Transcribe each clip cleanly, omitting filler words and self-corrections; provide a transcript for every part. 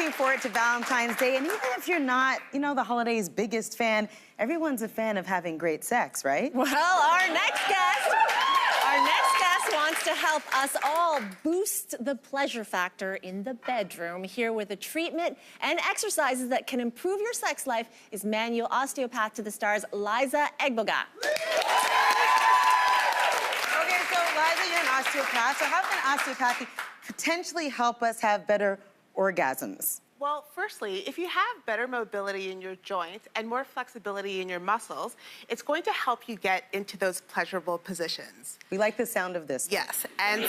looking forward to Valentine's Day, and even if you're not, the holiday's biggest fan, everyone's a fan of having great sex, right? Well, our next guest wants to help us all boost the pleasure factor in the bedroom. Here with a treatment and exercises that can improve your sex life is manual osteopath to the stars, Liza Egboga. Okay, so Liza, you're an osteopath. So how can osteopathy potentially help us have better orgasms? Well, firstly, if you have better mobility in your joints and more flexibility in your muscles, it's going to help you get into those pleasurable positions. We like the sound of this. Yes, and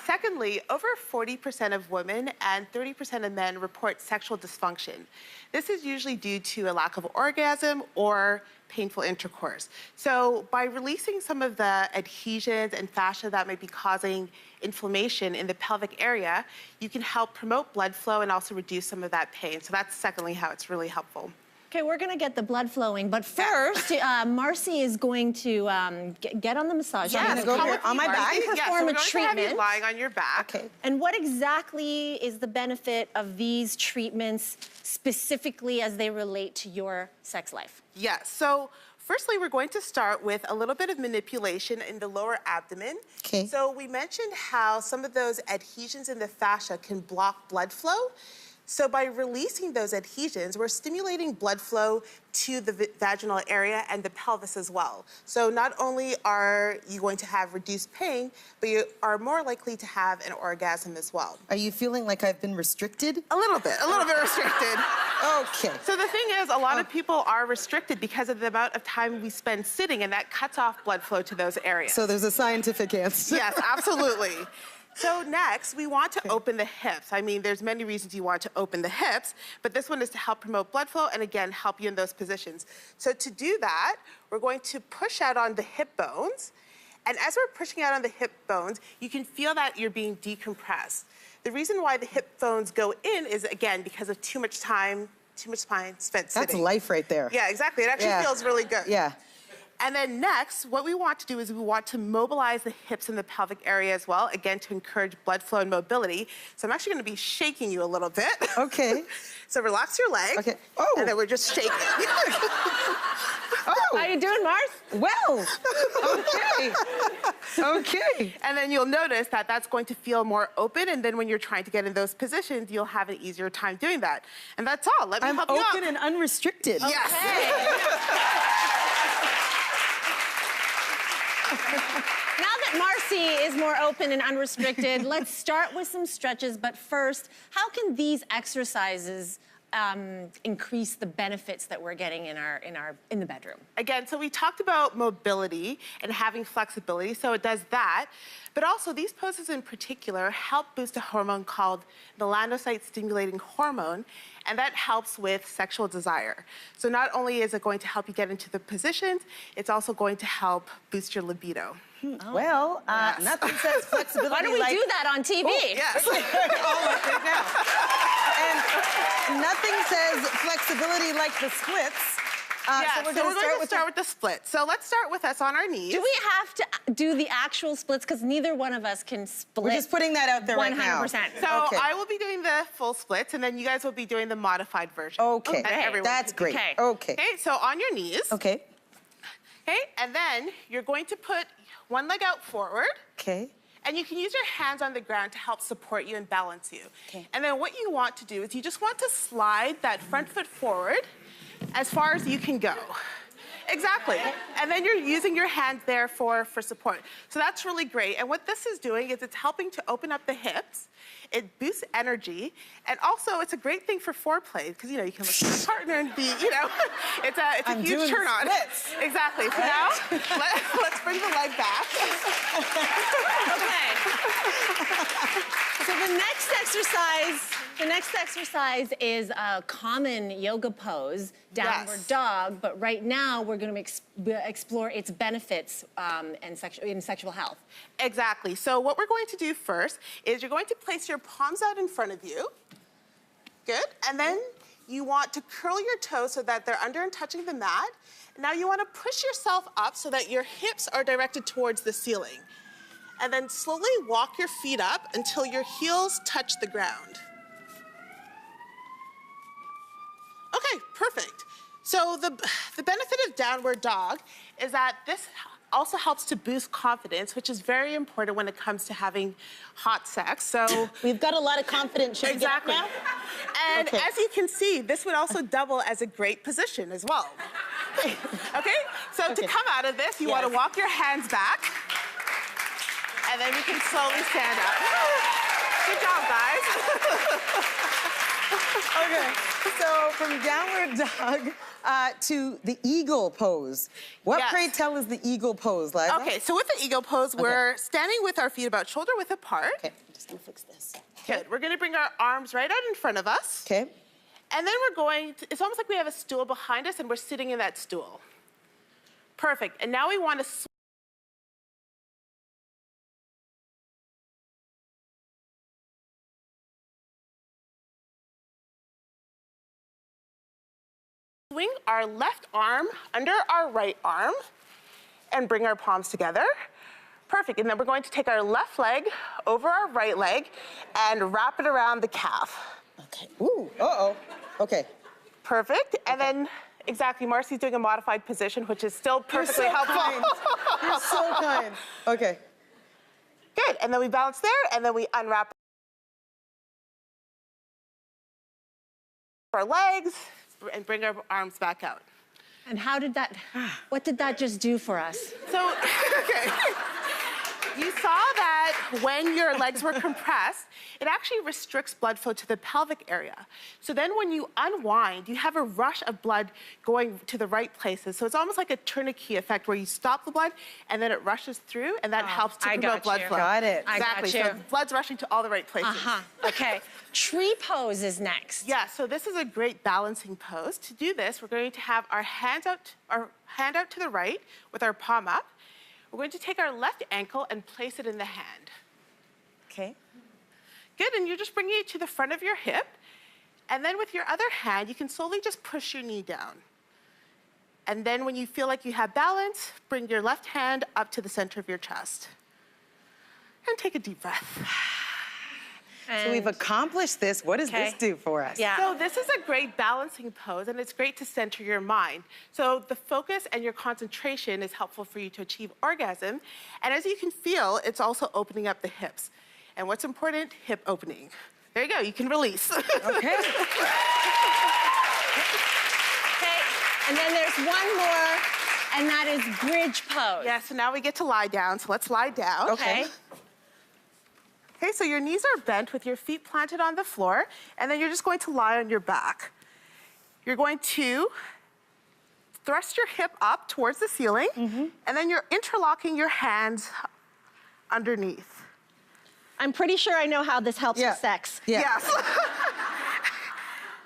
secondly, over 40% of women and 30% of men report sexual dysfunction. This is usually due to a lack of orgasm or painful intercourse. So by releasing some of the adhesions and fascia that might be causing inflammation in the pelvic area, you can help promote blood flow and also reduce some of that pain. So that's secondly how it's really helpful. Okay, we're gonna get the blood flowing, but first, Marcy is going to get on the massage. I'm gonna go here on my back. Perform a treatment. Have you lying on your back. Okay. And what exactly is the benefit of these treatments specifically as they relate to your sex life? Yes, so firstly, we're going to start with a little bit of manipulation in the lower abdomen. Okay. So we mentioned how some of those adhesions in the fascia can block blood flow. So by releasing those adhesions, we're stimulating blood flow to the vaginal area and the pelvis as well. So not only are you going to have reduced pain, but you are more likely to have an orgasm as well. Are you feeling like I've been restricted? A little bit restricted. Okay. So the thing is, a lot of people are restricted because of the amount of time we spend sitting, and that cuts off blood flow to those areas. So there's a scientific answer. Yes, absolutely. So next, we want to open the hips. I mean, there's many reasons you want to open the hips, but this one is to help promote blood flow and again, help you in those positions. So to do that, we're going to push out on the hip bones. And as we're pushing out on the hip bones, you can feel that you're being decompressed. The reason why the hip bones go in is, again, because of too much time spent sitting. That's life right there. Yeah, exactly. It actually feels really good. Yeah. And then next, what we want to do is we want to mobilize the hips and the pelvic area as well, again, to encourage blood flow and mobility. So I'm actually gonna be shaking you a little bit. Okay. So relax your leg. Okay. Oh. And then we're just shaking. Oh. How you doing, Mars? Well, okay. Okay. And then you'll notice that that's going to feel more open, and then when you're trying to get in those positions, you'll have an easier time doing that. And that's all. Let me help you out. I'm open and unrestricted. Yes. Now that Marcy is more open and unrestricted, let's start with some stretches. But first, how can these exercises increase the benefits that we're getting in the bedroom? Again, so we talked about mobility and having flexibility, so it does that. But also, these poses in particular help boost a hormone called melanocyte-stimulating hormone, and that helps with sexual desire. So not only is it going to help you get into the positions, it's also going to help boost your libido. Oh. Well, nothing says flexibility. Why don't we do that on TV? Oh, yes. Right now. And nothing says flexibility like the splits. So we're going to start with the split. So let's start with us on our knees. Do we have to do the actual splits? Because neither one of us can split. We're just putting that out there 100%. right now. So okay. I will be doing the full splits, and then you guys will be doing the modified version. Okay, that's can do. great. Okay. Okay, so on your knees. Okay. Okay, and then you're going to put one leg out forward. Okay. And you can use your hands on the ground to help support you and balance you. Okay. And then what you want to do is you just want to slide that front foot forward as far as you can go. Exactly. And then you're using your hands there for support. So that's really great. And what this is doing is it's helping to open up the hips. It boosts energy. And also, it's a great thing for foreplay because, you can look at your partner and be, it's a huge turn on. Splits. Exactly. So now, let's bring the leg back. Okay. So the next exercise is a common yoga pose, downward dog, but right now we're going to explore its benefits in sexual health. Exactly. So what we're going to do first is you're going to place your palms out in front of you. Good. And then you want to curl your toes so that they're under and touching the mat. Now you want to push yourself up so that your hips are directed towards the ceiling. And then slowly walk your feet up until your heels touch the ground. Okay, perfect. So the benefit of downward dog is that this also helps to boost confidence, which is very important when it comes to having hot sex. So We've got a lot of confidence. Should exactly. we get up now? And Okay. as you can see, this would also double as a great position as well. Okay? So to come out of this, you want to walk your hands back. And then we can slowly stand up. Good job, guys. Okay, so from downward dog to the eagle pose. What, Yes. pray tell, is the eagle pose, Liza? Okay, so with the eagle pose, we're standing with our feet about shoulder width apart. Okay, I'm just gonna fix this. Good. We're gonna bring our arms right out in front of us. Okay. And then we're going to, it's almost like we have a stool behind us and we're sitting in that stool. Perfect. And now we want to swing our left arm under our right arm and bring our palms together. Perfect. And then we're going to take our left leg over our right leg and wrap it around the calf. Okay. Ooh, uh-oh. Okay. Perfect. And then, exactly, Marcy's doing a modified position, which is still perfectly helpful. Kind. You're so kind. Okay. Good. And then we bounce there, and then we unwrap our legs and bring our arms back out. And how did that, what did that just do for us? So, okay. You saw that when your legs were compressed, it actually restricts blood flow to the pelvic area. So then when you unwind, you have a rush of blood going to the right places. So it's almost like a tourniquet effect where you stop the blood and then it rushes through and that helps to I promote got blood you. flow. Got it. I got Exactly. you. So blood's rushing to all the right places. Okay. Tree pose is next. Yeah, so this is a great balancing pose. To do this, we're going to have our hand out to the right with our palm up. We're going to take our left ankle and place it in the hand. Okay. Good, and you're just bringing it to the front of your hip. And then with your other hand, you can slowly just push your knee down. And then when you feel like you have balance, bring your left hand up to the center of your chest. And take a deep breath. So we've accomplished this. What does this do for us? Yeah. So this is a great balancing pose, and it's great to center your mind. So the focus and your concentration is helpful for you to achieve orgasm. And as you can feel, it's also opening up the hips. And what's important? Hip opening. There you go, you can release. Okay. Okay, and then there's one more, and that is bridge pose. Yeah, so now we get to lie down, so let's lie down. Okay. Okay, so your knees are bent with your feet planted on the floor, and then you're just going to lie on your back. You're going to thrust your hip up towards the ceiling, and then you're interlocking your hands underneath. I'm pretty sure I know how this helps with sex. Yeah. Yes.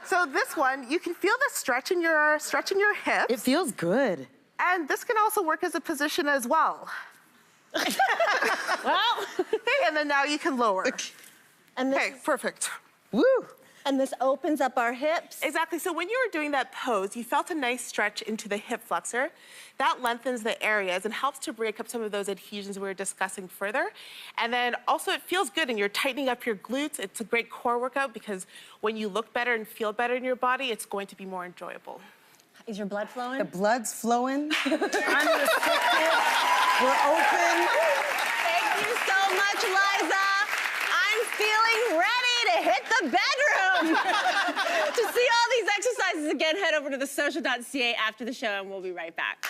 So this one, you can feel the stretch in your hips. It feels good. And this can also work as a position as well. Well, Okay, and then now you can lower. and this, Okay, perfect. Woo. and this opens up our hips. Exactly, so when you were doing that pose, you felt a nice stretch into the hip flexor. That lengthens the areas and helps to break up some of those adhesions we were discussing further. And then also it feels good and you're tightening up your glutes. It's a great core workout because when you look better and feel better in your body, it's going to be more enjoyable. Is your blood flowing? The blood's flowing. Unrestricted. We're open. Thank you so much, Liza. I'm feeling ready to hit the bedroom. To see all these exercises again, head over to thesocial.ca after the show and we'll be right back.